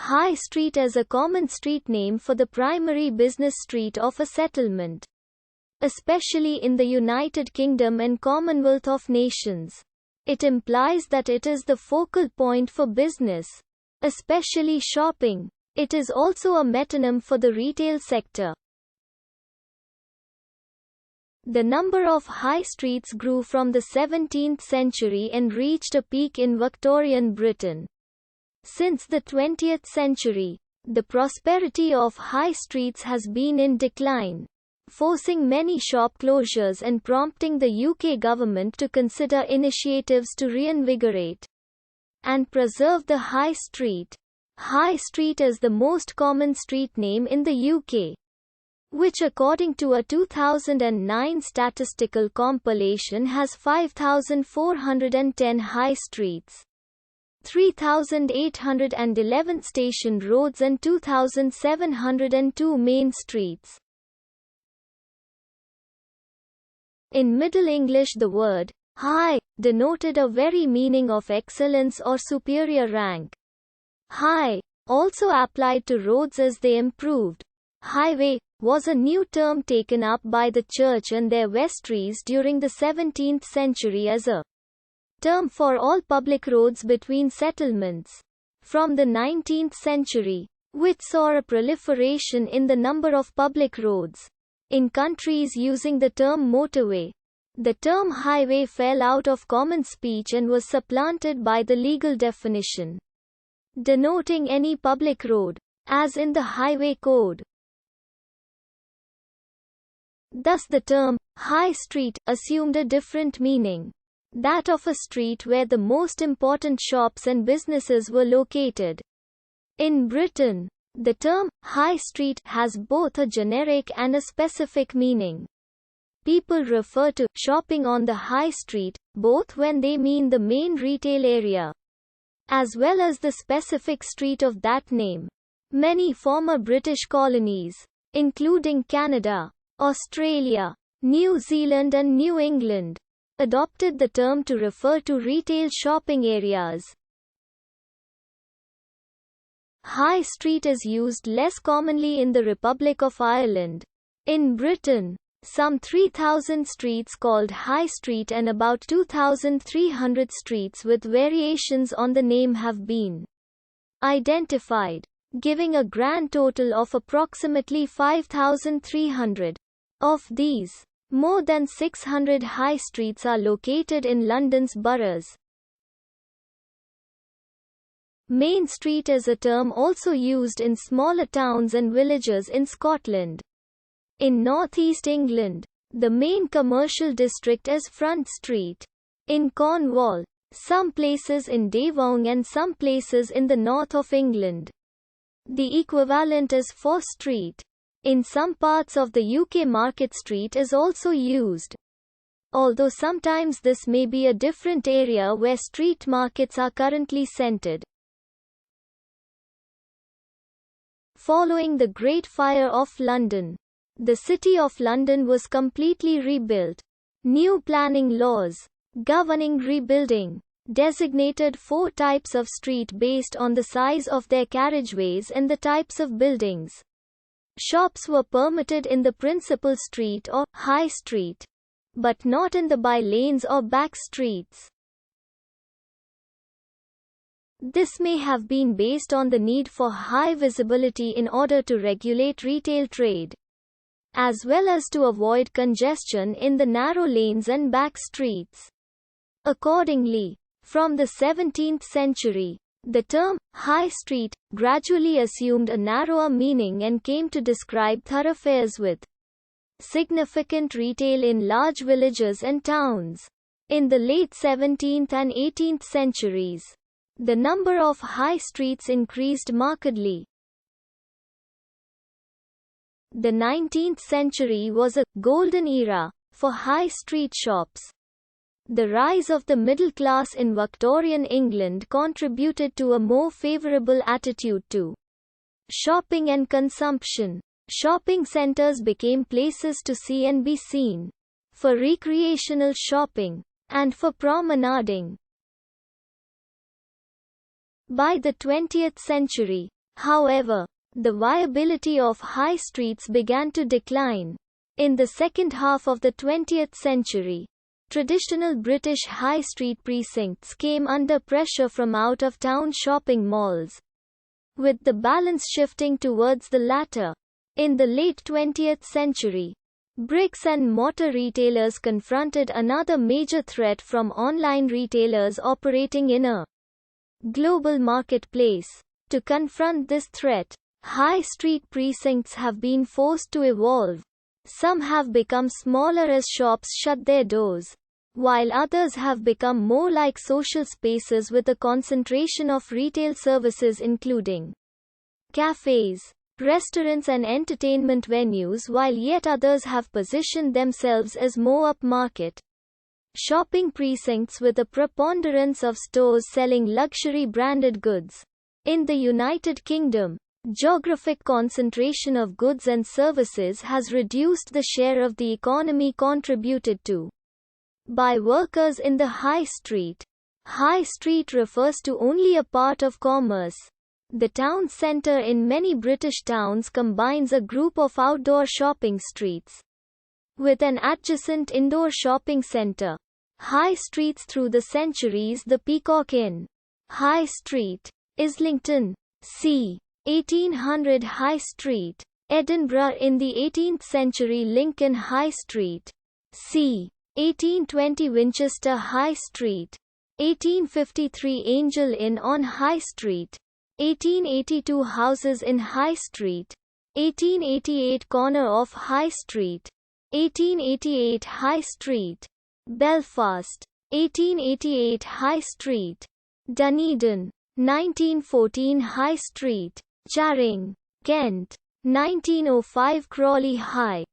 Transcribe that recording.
High Street as a common street name for the primary business street of a settlement, especially in the United Kingdom and Commonwealth of Nations. It implies that it is the focal point for business, especially shopping. It is also a metonym for the retail sector. The number of high streets grew from the 17th century and reached a peak in Victorian Britain. Since the 20th century, the prosperity of high streets has been in decline, forcing many shop closures and prompting the UK government to consider initiatives to reinvigorate and preserve the high street. High Street is the most common street name in the UK, which according to a 2009 statistical compilation has 5,410 high streets, 3,811 station roads and 2,702 main streets. In Middle English, the word high denoted a very meaning of excellence or superior rank. High also applied to roads as they improved. Highway was a new term taken up by the church and their vestries during the 17th century as a term for all public roads between settlements. From the 19th century, which saw a proliferation in the number of public roads in countries using the term motorway, the term highway fell out of common speech and was supplanted by the legal definition, denoting any public road, as in the Highway Code. Thus the term high street assumed a different meaning, that of a street where the most important shops and businesses were located. In Britain, the term high street has both a generic and a specific meaning. People refer to shopping on the high street, both when they mean the main retail area, as well as the specific street of that name. Many former British colonies, including Canada, Australia, New Zealand and New England, adopted the term to refer to retail shopping areas. High street is used less commonly in the Republic of Ireland. In Britain, some 3,000 streets called High Street and about 2,300 streets with variations on the name have been identified, giving a grand total of approximately 5,300. Of these, more than 600 high streets are located in London's boroughs. Main Street is a term also used in smaller towns and villages in Scotland. In northeast England, the main commercial district is Front Street. In Cornwall, some places in Devon and some places in the north of England, the equivalent is Fore Street. In some parts of the UK, Market Street is also used, although sometimes this may be a different area where street markets are currently centred. Following the Great Fire of London, the City of London was completely rebuilt. New planning laws governing rebuilding designated 4 types of street based on the size of their carriageways and the types of buildings. Shops were permitted in the principal street or high street, but not in the by-lanes or back streets. This may have been based on the need for high visibility in order to regulate retail trade, as well as to avoid congestion in the narrow lanes and back streets. Accordingly, from the 17th century, the term high street gradually assumed a narrower meaning and came to describe thoroughfares with significant retail in large villages and towns. In the late 17th and 18th centuries, the number of high streets increased markedly. The 19th century was a golden era for high street shops. The rise of the middle class in Victorian England contributed to a more favourable attitude to shopping and consumption. Shopping centres became places to see and be seen, for recreational shopping, and for promenading. By the 20th century, However, the viability of high streets began to decline. In the second half of the 20th century, traditional British high street precincts came under pressure from out-of-town shopping malls, with the balance shifting towards the latter. In the late 20th century, bricks and mortar retailers confronted another major threat from online retailers operating in a global marketplace. To confront this threat, high street precincts have been forced to evolve. Some have become smaller as shops shut their doors, while others have become more like social spaces with a concentration of retail services including cafes, restaurants and entertainment venues, while yet others have positioned themselves as more upmarket shopping precincts with a preponderance of stores selling luxury branded goods. In the United Kingdom, geographic concentration of goods and services has reduced the share of the economy contributed to by workers in the high street. High street refers to only a part of commerce. The town centre in many British towns combines a group of outdoor shopping streets with an adjacent indoor shopping centre. High streets through the centuries: the Peacock Inn High Street, Islington, c. 1800 High Street, Edinburgh. In the 18th century, Lincoln High Street, c. 1820 Winchester High Street, 1853 Angel Inn on High Street, 1882 Houses in High Street, 1888 Corner of High Street, 1888 High Street, Belfast, 1888 High Street, Dunedin, 1914 High Street, Charing, Kent, 1905 Crawley High